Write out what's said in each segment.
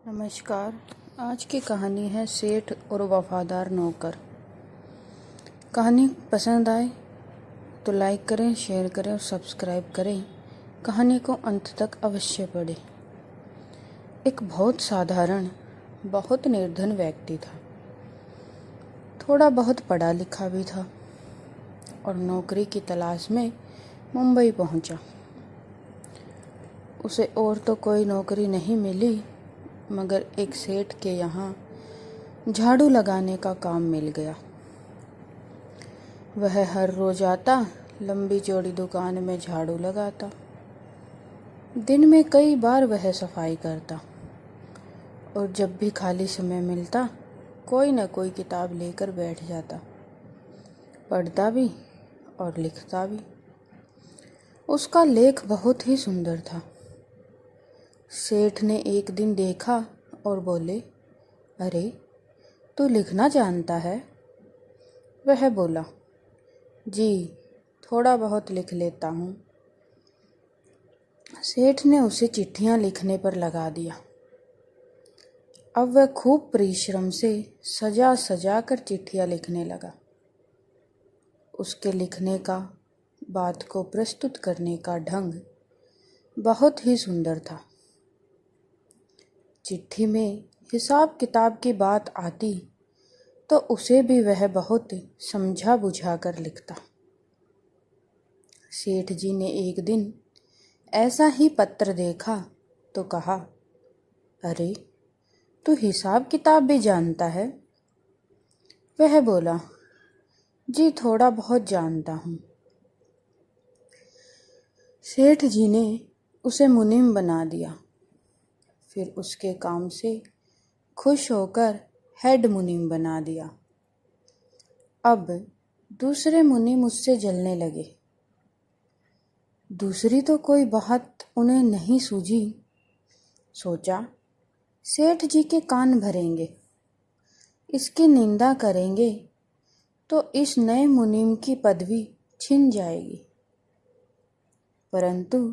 नमस्कार। आज की कहानी है सेठ और वफादार नौकर। कहानी पसंद आए तो लाइक करें, शेयर करें और सब्सक्राइब करें। कहानी को अंत तक अवश्य पढ़ें। एक बहुत साधारण, बहुत निर्धन व्यक्ति था। थोड़ा बहुत पढ़ा लिखा भी था और नौकरी की तलाश में मुंबई पहुंचा। उसे और तो कोई नौकरी नहीं मिली, मगर एक सेठ के यहाँ झाड़ू लगाने का काम मिल गया। वह हर रोज आता, लंबी चौड़ी दुकान में झाड़ू लगाता। दिन में कई बार वह सफाई करता और जब भी खाली समय मिलता कोई न कोई किताब लेकर बैठ जाता। पढ़ता भी और लिखता भी। उसका लेख बहुत ही सुंदर था। सेठ ने एक दिन देखा और बोले, अरे, तू लिखना जानता है? वह बोला, जी, थोड़ा बहुत लिख लेता हूँ। सेठ ने उसे चिट्ठियाँ लिखने पर लगा दिया। अब वह खूब परिश्रम से सजा सजा कर चिट्ठियाँ लिखने लगा। उसके लिखने का, बात को प्रस्तुत करने का ढंग बहुत ही सुंदर था। चिट्ठी में हिसाब किताब की बात आती तो उसे भी वह बहुत समझा बुझा कर लिखता। सेठ जी ने एक दिन ऐसा ही पत्र देखा तो कहा, अरे, तू हिसाब किताब भी जानता है? वह बोला, जी, थोड़ा बहुत जानता हूँ। सेठ जी ने उसे मुनीम बना दिया। फिर उसके काम से खुश होकर हेड मुनीम बना दिया। अब दूसरे मुनीम उससे जलने लगे। दूसरी तो कोई बात उन्हें नहीं सूझी। सोचा, सेठ जी के कान भरेंगे, इसकी निंदा करेंगे तो इस नए मुनीम की पदवी छिन जाएगी। परंतु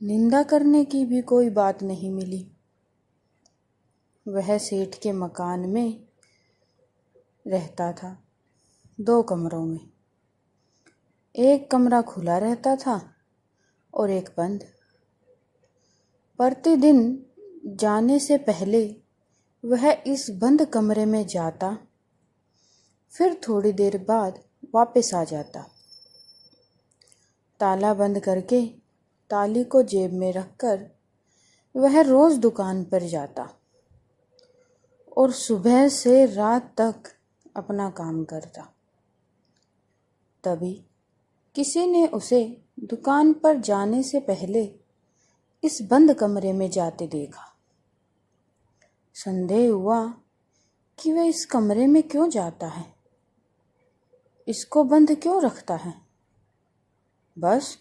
निंदा करने की भी कोई बात नहीं मिली। वह सेठ के मकान में रहता था, 2 कमरों में। एक कमरा खुला रहता था और एक बंद। प्रतिदिन जाने से पहले वह इस बंद कमरे में जाता, फिर थोड़ी देर बाद वापस आ जाता। ताला बंद करके ताली को जेब में रखकर वह रोज दुकान पर जाता और सुबह से रात तक अपना काम करता। तभी किसी ने उसे दुकान पर जाने से पहले इस बंद कमरे में जाते देखा। संदेह हुआ कि वह इस कमरे में क्यों जाता है, इसको बंद क्यों रखता है। बस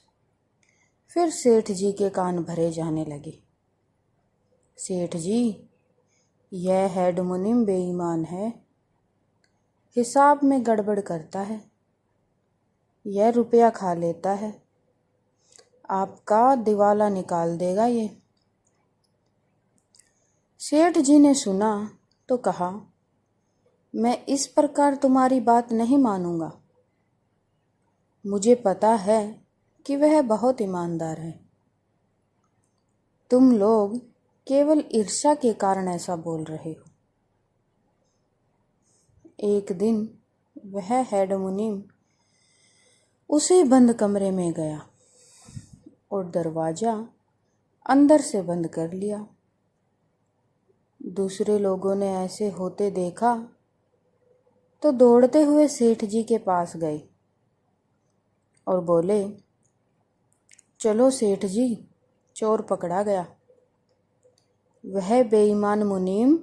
फिर सेठ जी के कान भरे जाने लगे। सेठ जी, यह हेड मुनीम बेईमान है, हिसाब में गड़बड़ करता है, यह रुपया खा लेता है, आपका दिवाला निकाल देगा ये। सेठ जी ने सुना तो कहा, मैं इस प्रकार तुम्हारी बात नहीं मानूंगा। मुझे पता है कि वह बहुत ईमानदार है। तुम लोग केवल ईर्ष्या के कारण ऐसा बोल रहे हो। एक दिन वह हेड मुनीम उसी बंद कमरे में गया और दरवाजा अंदर से बंद कर लिया। दूसरे लोगों ने ऐसे होते देखा तो दौड़ते हुए सेठ जी के पास गए और बोले, चलो सेठ जी, चोर पकड़ा गया। वह बेईमान मुनीम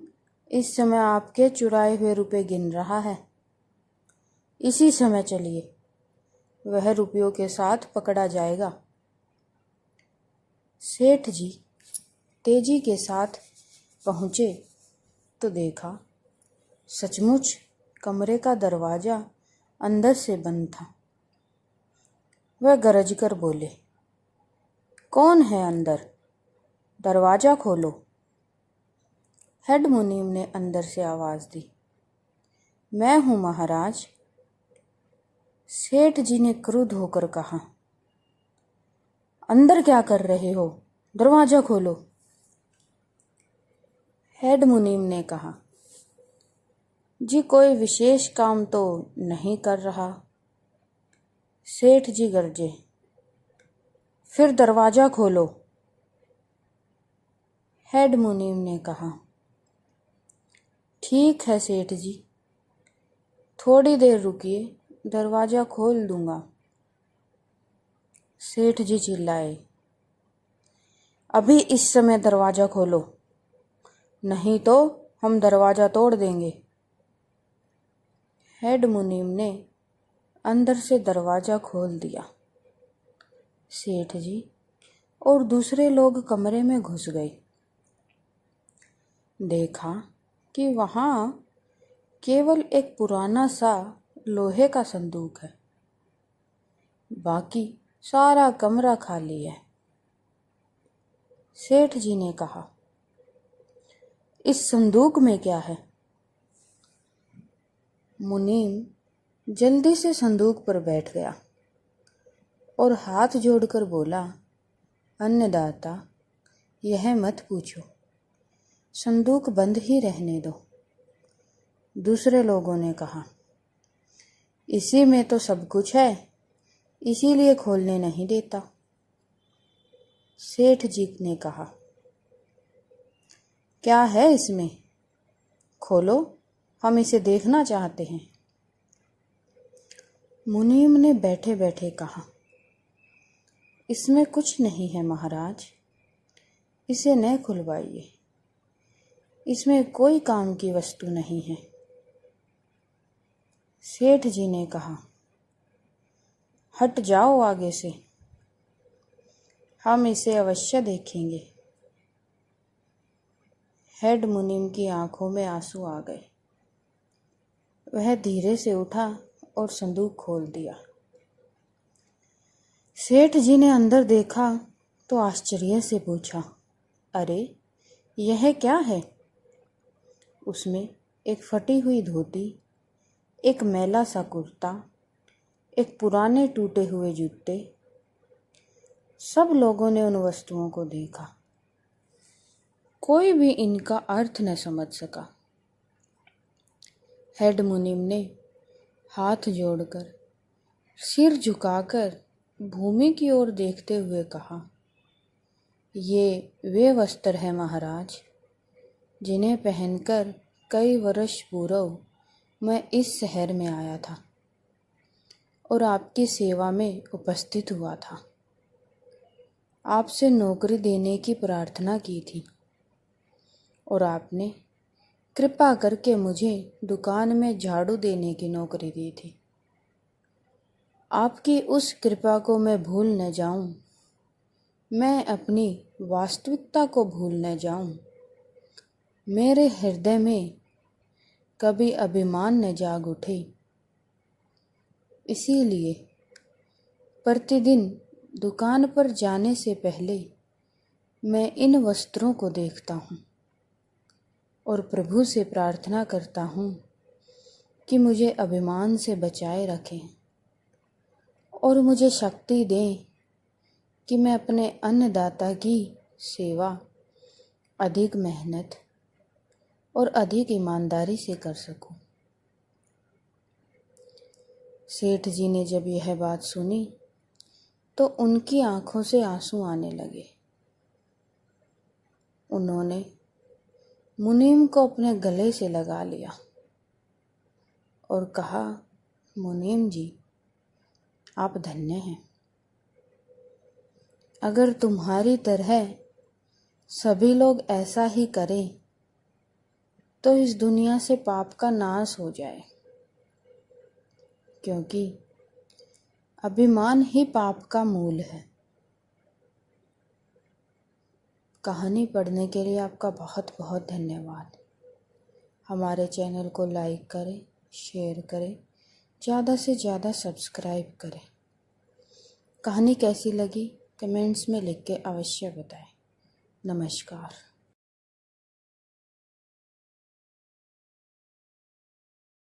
इस समय आपके चुराए हुए रुपए गिन रहा है। इसी समय चलिए, वह रुपयों के साथ पकड़ा जाएगा। सेठ जी तेजी के साथ पहुँचे तो देखा, सचमुच कमरे का दरवाजा अंदर से बंद था। वह गरज कर बोले, कौन है अंदर? दरवाजा खोलो। हेड मुनीम ने अंदर से आवाज दी। मैं हूं महाराज। सेठ जी ने क्रुद्ध होकर कहा। अंदर क्या कर रहे हो? दरवाजा खोलो। हेड मुनीम ने कहा, जी कोई विशेष काम तो नहीं कर रहा। सेठ जी गरजे, फिर दरवाजा खोलो। हेड मुनीम ने कहा, ठीक है सेठ जी, थोड़ी देर रुकिए, दरवाजा खोल दूंगा। सेठ जी चिल्लाए, अभी इस समय दरवाजा खोलो, नहीं तो हम दरवाजा तोड़ देंगे। हेड मुनीम ने अंदर से दरवाजा खोल दिया। सेठ जी और दूसरे लोग कमरे में घुस गए। देखा कि वहां केवल एक पुराना सा लोहे का संदूक है, बाकी सारा कमरा खाली है। सेठ जी ने कहा, इस संदूक में क्या है? मुनीम जल्दी से संदूक पर बैठ गया और हाथ जोड़कर बोला, अन्नदाता, यह मत पूछो, संदूक बंद ही रहने दो। दूसरे लोगों ने कहा, इसी में तो सब कुछ है, इसीलिए खोलने नहीं देता। सेठ जी ने कहा, क्या है इसमें? खोलो, हम इसे देखना चाहते हैं। मुनीम ने बैठे बैठे कहा, इसमें कुछ नहीं है महाराज, इसे न खुलवाइए, इसमें कोई काम की वस्तु नहीं है। सेठ जी ने कहा, हट जाओ आगे से, हम इसे अवश्य देखेंगे। हेड मुनीम की आंखों में आंसू आ गए। वह धीरे से उठा और संदूक खोल दिया। सेठ जी ने अंदर देखा तो आश्चर्य से पूछा, अरे यह क्या है? उसमें एक फटी हुई धोती, एक मैला सा कुर्ता, एक पुराने टूटे हुए जूते। सब लोगों ने उन वस्तुओं को देखा, कोई भी इनका अर्थ न समझ सका। हेड मुनीम ने हाथ जोड़कर, सिर झुकाकर भूमि की ओर देखते हुए कहा, ये वे वस्त्र हैं महाराज, जिन्हें पहनकर कई वर्ष पूर्व मैं इस शहर में आया था और आपकी सेवा में उपस्थित हुआ था। आपसे नौकरी देने की प्रार्थना की थी और आपने कृपा करके मुझे दुकान में झाड़ू देने की नौकरी दी थी। आपकी उस कृपा को मैं भूल न जाऊं, मैं अपनी वास्तविकता को भूल न जाऊं, मेरे हृदय में कभी अभिमान न जाग उठे। इसीलिए प्रतिदिन दुकान पर जाने से पहले मैं इन वस्त्रों को देखता हूँ और प्रभु से प्रार्थना करता हूँ कि मुझे अभिमान से बचाए रखें और मुझे शक्ति दें कि मैं अपने अन्नदाता की सेवा अधिक मेहनत और अधिक ईमानदारी से कर सकूं। सेठ जी ने जब यह बात सुनी तो उनकी आंखों से आंसू आने लगे। उन्होंने मुनीम को अपने गले से लगा लिया और कहा, मुनीम जी, आप धन्य हैं। अगर तुम्हारी तरह सभी लोग ऐसा ही करें तो इस दुनिया से पाप का नाश हो जाए, क्योंकि अभिमान ही पाप का मूल है। कहानी पढ़ने के लिए आपका बहुत बहुत धन्यवाद। हमारे चैनल को लाइक करें, शेयर करें, ज़्यादा से ज़्यादा सब्सक्राइब करें। कहानी कैसी लगी कमेंट्स में लिख के अवश्य बताएं। नमस्कार।